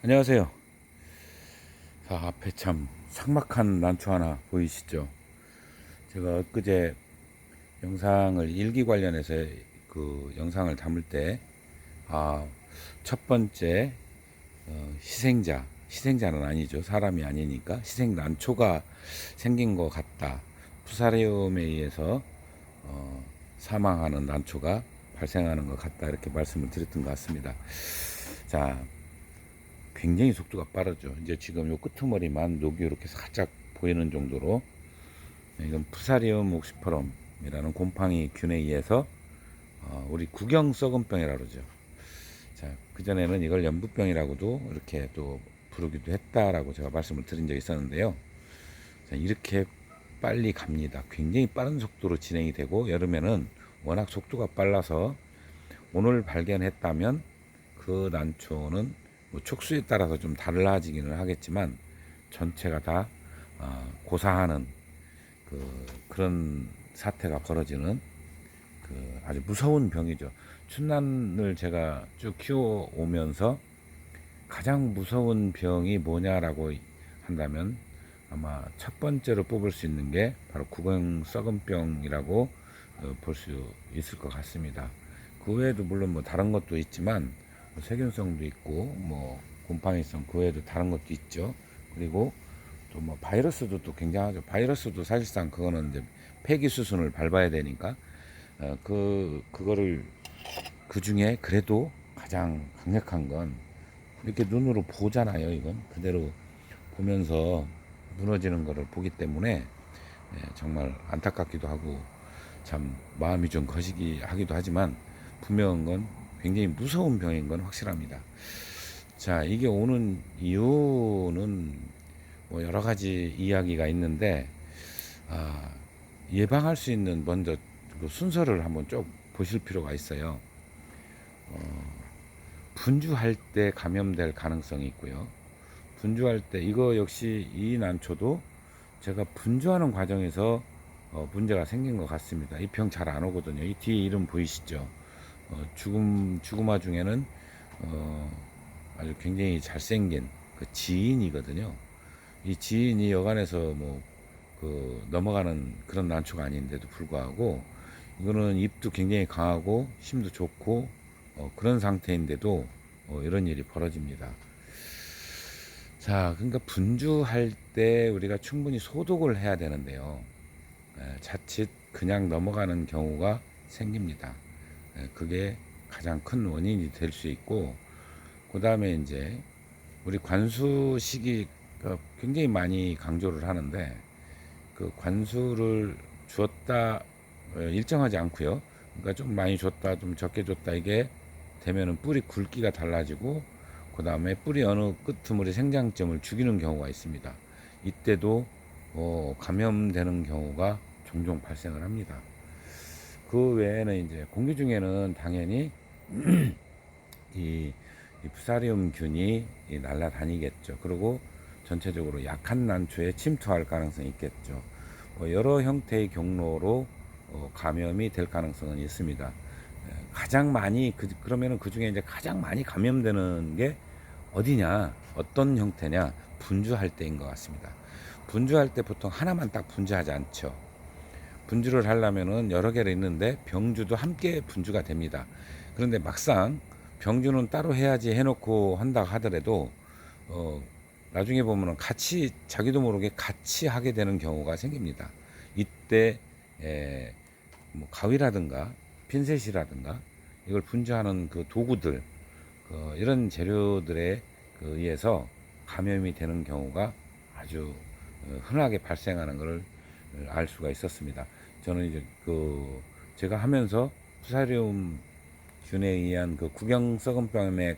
안녕하세요. 자, 앞에 참 삭막한 난초 하나 보이시죠? 제가 엊그제 영상을 일기 관련해서 그 영상을 담을 때, 아, 첫 번째 희생자는 아니죠. 사람이 아니니까 희생 난초가 생긴 것 같다. 푸사리움에 의해서 사망하는 난초가 발생하는 것 같다. 이렇게 말씀을 드렸던 것 같습니다. 자, 굉장히 속도가 빠르죠. 이제 지금 요 끄트머리만 녹이 이렇게 살짝 보이는 정도로, 이건 푸사리움 옥시퍼럼이라는 곰팡이 균에 의해서 우리 구경 썩은병이라고 그러죠. 자, 그전에는 이걸 연부병이라고도 이렇게 또 부르기도 했다라고 제가 말씀을 드린 적이 있었는데요. 자, 이렇게 빨리 갑니다. 굉장히 빠른 속도로 진행이 되고, 여름에는 워낙 속도가 빨라서 오늘 발견했다면 그 난초는 뭐 촉수에 따라서 좀 달라지기는 하겠지만 전체가 다 고사하는 그런 사태가 벌어지는 아주 무서운 병이죠. 춘난을 제가 쭉 키워오면서 가장 무서운 병이 뭐냐라고 한다면 아마 첫 번째로 뽑을 수 있는 게 바로 구강 썩은병이라고 볼 수 있을 것 같습니다. 그 외에도 물론 뭐 다른 것도 있지만 뭐 세균성도 있고 뭐 곰팡이성, 그 외에도 다른 것도 있죠. 그리고 또 뭐 바이러스도 또 굉장하죠. 바이러스도 사실상 그거는 이제 폐기 수순을 밟아야 되니까 그거를 그 중에 그래도 가장 강력한 건 이렇게 눈으로 보잖아요. 이건 그대로 보면서 무너지는 것을 보기 때문에 정말 안타깝기도 하고 참 마음이 좀 거시기 하기도 하지만 분명한 건 굉장히 무서운 병인 건 확실합니다. 자, 이게 오는 이유는 뭐 여러 가지 이야기가 있는데, 아, 예방할 수 있는 먼저 그 순서를 한번 쭉 보실 필요가 있어요. 분주할 때 감염될 가능성이 있고요. 분주할 때 이거 역시 이 난초도 제가 분주하는 과정에서 문제가 생긴 것 같습니다. 이 병 잘 안 오거든요. 이 뒤에 이름 보이시죠? 죽음아 중에는 어, 아주 굉장히 잘생긴 그 지인이거든요. 이 지인이 여간에서 뭐 그 넘어가는 그런 난초가 아닌데도 불구하고 이거는 잎도 굉장히 강하고 힘도 좋고 그런 상태인데도 이런 일이 벌어집니다. 자, 그러니까 분주할 때 우리가 충분히 소독을 해야 되는데요. 자칫 그냥 넘어가는 경우가 생깁니다. 그게 가장 큰 원인이 될 수 있고, 그 다음에 이제 우리 관수 시기 굉장히 많이 강조를 하는데, 그 관수를 주었다 일정하지 않고요. 그러니까 좀 많이 줬다, 좀 적게 줬다 이게 되면은 뿌리 굵기가 달라지고 그 다음에 뿌리 어느 끄트머리 생장점을 죽이는 경우가 있습니다. 이때도 감염되는 경우가 종종 발생을 합니다. 그 외에는 이제 공기 중에는 당연히 이, 이 푸사리움균이 날아다니겠죠. 그리고 전체적으로 약한 난초에 침투할 가능성이 있겠죠. 여러 형태의 경로로 감염이 될 가능성은 있습니다. 가장 많이 그러면은 그 중에 이제 가장 많이 감염되는 게 어디냐, 어떤 형태냐, 분주할 때인 것 같습니다. 분주할 때 보통 하나만 딱 분주하지 않죠. 분주를 하려면은 여러 개를 있는데 병주도 함께 분주가 됩니다. 그런데 막상 병주는 따로 해야지 해놓고 한다 하더라도 어, 나중에 보면은 같이 자기도 모르게 같이 하게 되는 경우가 생깁니다. 이때 뭐 가위라든가 핀셋이라든가 이걸 분주하는 그 도구들 이런 재료들에 의해서 감염이 되는 경우가 아주 흔하게 발생하는 것을 알 수가 있었습니다. 저는 이제 제가 하면서 푸사리움 균에 의한 그 구경 썩은병에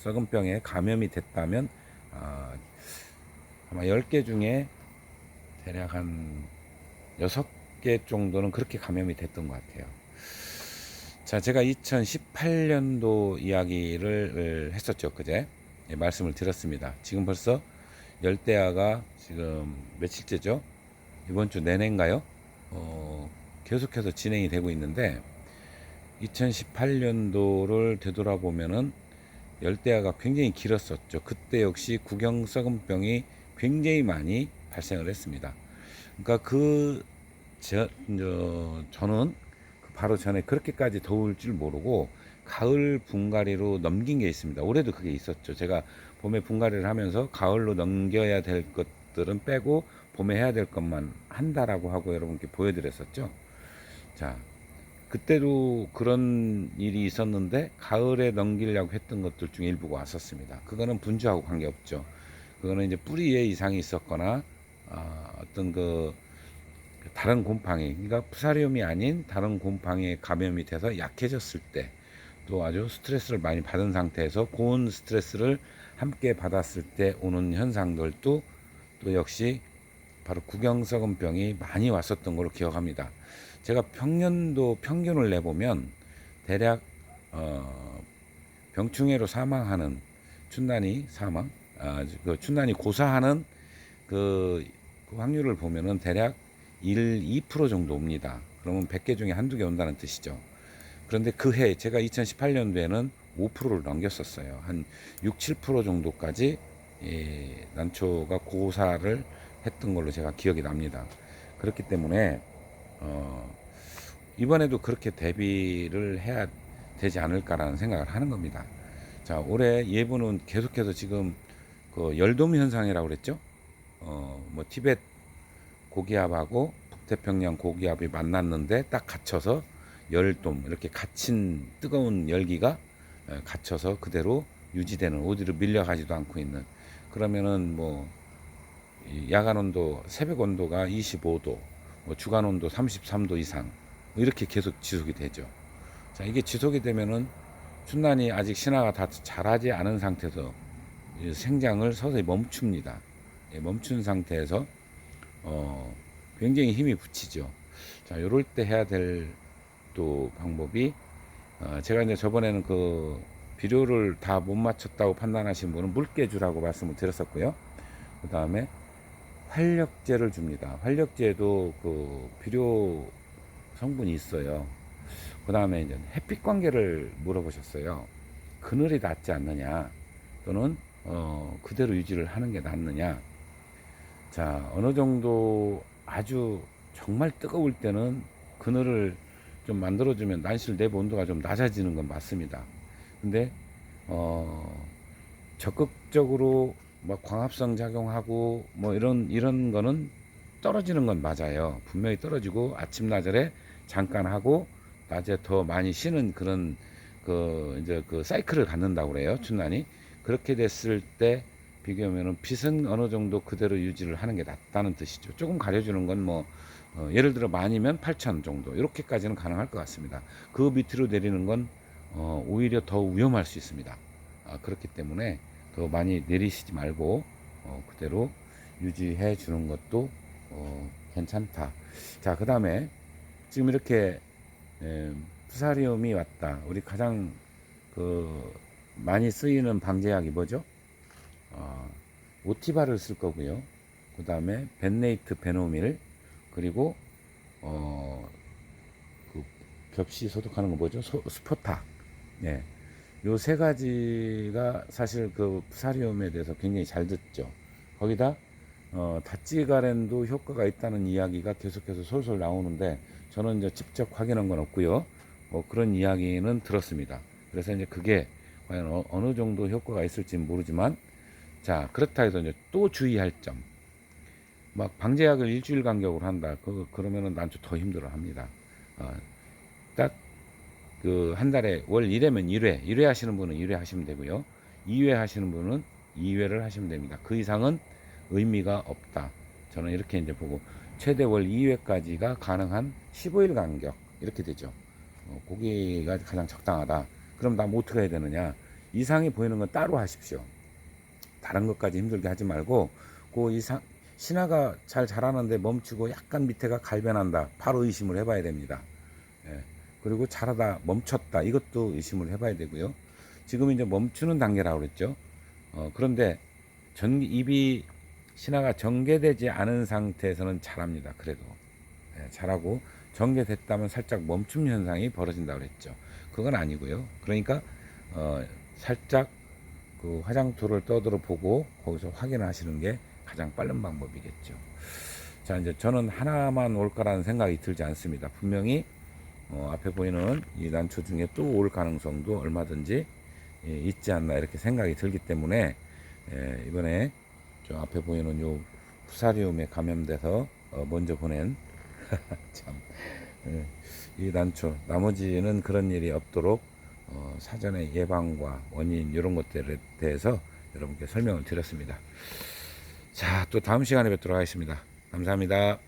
썩은병에 감염이 됐다면 아마 10개 중에 대략 한 6개 정도는 그렇게 감염이 됐던 것 같아요. 자, 제가 2018년도 이야기를 했었죠. 그제 말씀을 드렸습니다. 지금 벌써 열대야가 지금 며칠째죠? 이번 주 내내인가요? 계속해서 진행이 되고 있는데 2018년도를 되돌아보면은 열대야가 굉장히 길었었죠. 그때 역시 구경썩은병이 굉장히 많이 발생을 했습니다. 그러니까 저는 바로 전에 그렇게까지 더울 줄 모르고 가을 분갈이로 넘긴 게 있습니다. 올해도 그게 있었죠. 제가 봄에 분갈이를 하면서 가을로 넘겨야 될 것들은 빼고 봄에 해야 될 것만 한다라고 하고 여러분께 보여드렸었죠. 자, 그때도 그런 일이 있었는데 가을에 넘기려고 했던 것들 중에 일부가 왔었습니다. 그거는 분주하고 관계없죠. 그거는 이제 뿌리에 이상이 있었거나 어떤 다른 곰팡이, 그러니까 푸사리움이 아닌 다른 곰팡이에 감염이 돼서 약해졌을 때, 또 아주 스트레스를 많이 받은 상태에서 고온 스트레스를 함께 받았을 때 오는 현상들도 또 역시 바로 구경썩은병이 많이 왔었던 걸로 기억합니다. 제가 평균을 내보면 대략 병충해로 사망하는 춘난이 사망, 춘난이 고사하는 그 확률을 보면은 대략 2% 정도 옵니다. 그러면 100개 중에 한두 개 온다는 뜻이죠. 그런데 그 해 제가 2018년도에는 5%를 넘겼었어요. 한 6, 7% 정도까지 난초가 고사를 했던 걸로 제가 기억이 납니다. 그렇기 때문에 이번에도 그렇게 대비를 해야 되지 않을까라는 생각을 하는 겁니다. 자, 올해 예보는 계속해서 지금 그 열돔 현상이라고 그랬죠. 뭐 티벳 고기압하고 북태평양 고기압이 만났는데 딱 갇혀서 열돔, 이렇게 갇힌 뜨거운 열기가 갇혀서 그대로 유지되는, 어디로 밀려가지도 않고 있는. 그러면은 뭐 야간 온도, 새벽 온도가 25도, 뭐 주간 온도 33도 이상 이렇게 계속 지속이 되죠. 자, 이게 지속이 되면은 춘난이 아직 신화가 다 자라지 않은 상태에서 생장을 서서히 멈춥니다. 멈춘 상태에서 굉장히 힘이 붙이죠. 자, 요럴 때 해야 될 또 방법이, 제가 이제 저번에는 그 비료를 다 못 맞췄다고 판단하신 분은 물깨주라고 말씀을 드렸었고요. 그 다음에 활력제를 줍니다. 활력제도 그 비료 성분이 있어요. 그 다음에 이제 햇빛 관계를 물어보셨어요. 그늘이 낫지 않느냐, 또는 그대로 유지를 하는 게 낫느냐. 자, 어느 정도 아주 정말 뜨거울 때는 그늘을 좀 만들어주면 난실 내부 온도가 좀 낮아지는 건 맞습니다. 근데 적극적으로 뭐 광합성 작용하고 뭐 이런 거는 떨어지는 건 맞아요. 분명히 떨어지고 아침 나절에 잠깐 하고 낮에 더 많이 쉬는 그런 이제 그 사이클을 갖는다고 그래요. 춘난이. 그렇게 됐을 때 비교하면은 빛은 어느 정도 그대로 유지를 하는 게 낫다는 뜻이죠. 조금 가려주는 건 뭐 예를 들어 만이면 8천 정도 이렇게까지는 가능할 것 같습니다. 그 밑으로 내리는 건 오히려 더 위험할 수 있습니다. 그렇기 때문에 더 많이 내리시지 말고 그대로 유지해 주는 것도 괜찮다. 자, 그 다음에 지금 이렇게 푸사리움이 왔다. 우리 가장 많이 쓰이는 방제약이 뭐죠? 오티바를 쓸 거고요. 그 다음에 벤네이트 베노밀, 그리고 그 겹시 소독하는 거 뭐죠? 스포타. 네. 요 세 가지가 사실 그 푸사리움에 대해서 굉장히 잘 듣죠. 거기다 다찌가렌도 효과가 있다는 이야기가 계속해서 솔솔 나오는데 저는 이제 직접 확인한 건 없고요. 그런 이야기는 들었습니다. 그래서 이제 그게 과연 어느 정도 효과가 있을지는 모르지만, 자, 그렇다 해서 이제 또 주의할 점. 막 방제약을 일주일 간격으로 한다. 그러면은 난초 더 힘들어 합니다. 딱 한 달에 월 1회면 1회 하시는 분은 1회 하시면 되고요. 2회 하시는 분은 2회를 하시면 됩니다. 그 이상은 의미가 없다. 저는 이렇게 이제 보고, 최대 월 2회까지가 가능한 15일 간격 이렇게 되죠. 거기가 가장 적당하다. 그럼 나 뭐 어떻게 해야 되느냐? 이상이 보이는 건 따로 하십시오. 다른 것까지 힘들게 하지 말고, 그 이상 신화가 잘 자라는데 멈추고 약간 밑에가 갈변한다. 바로 의심을 해봐야 됩니다. 예. 그리고 자라다 멈췄다. 이것도 의심을 해봐야 되고요. 지금 이제 멈추는 단계라고 그랬죠. 그런데 잎이 신화가 전개되지 않은 상태에서는 자랍니다. 그래도 자라고 전개됐다면 살짝 멈춤 현상이 벌어진다고 그랬죠. 그건 아니고요. 그러니까 살짝 그 화장토를 떠들어 보고 거기서 확인하시는 게 가장 빠른 방법이겠죠. 자, 이제 저는 하나만 올까라는 생각이 들지 않습니다. 분명히 앞에 보이는 이 난초 중에 또 올 가능성도 얼마든지 있지 않나 이렇게 생각이 들기 때문에 이번에 저 앞에 보이는 요 푸사리움에 감염돼서 먼저 보낸 참, 이 난초 나머지는 그런 일이 없도록 사전에 예방과 원인 이런 것들에 대해서 여러분께 설명을 드렸습니다. 자, 또 다음 시간에 뵙도록 하겠습니다. 감사합니다.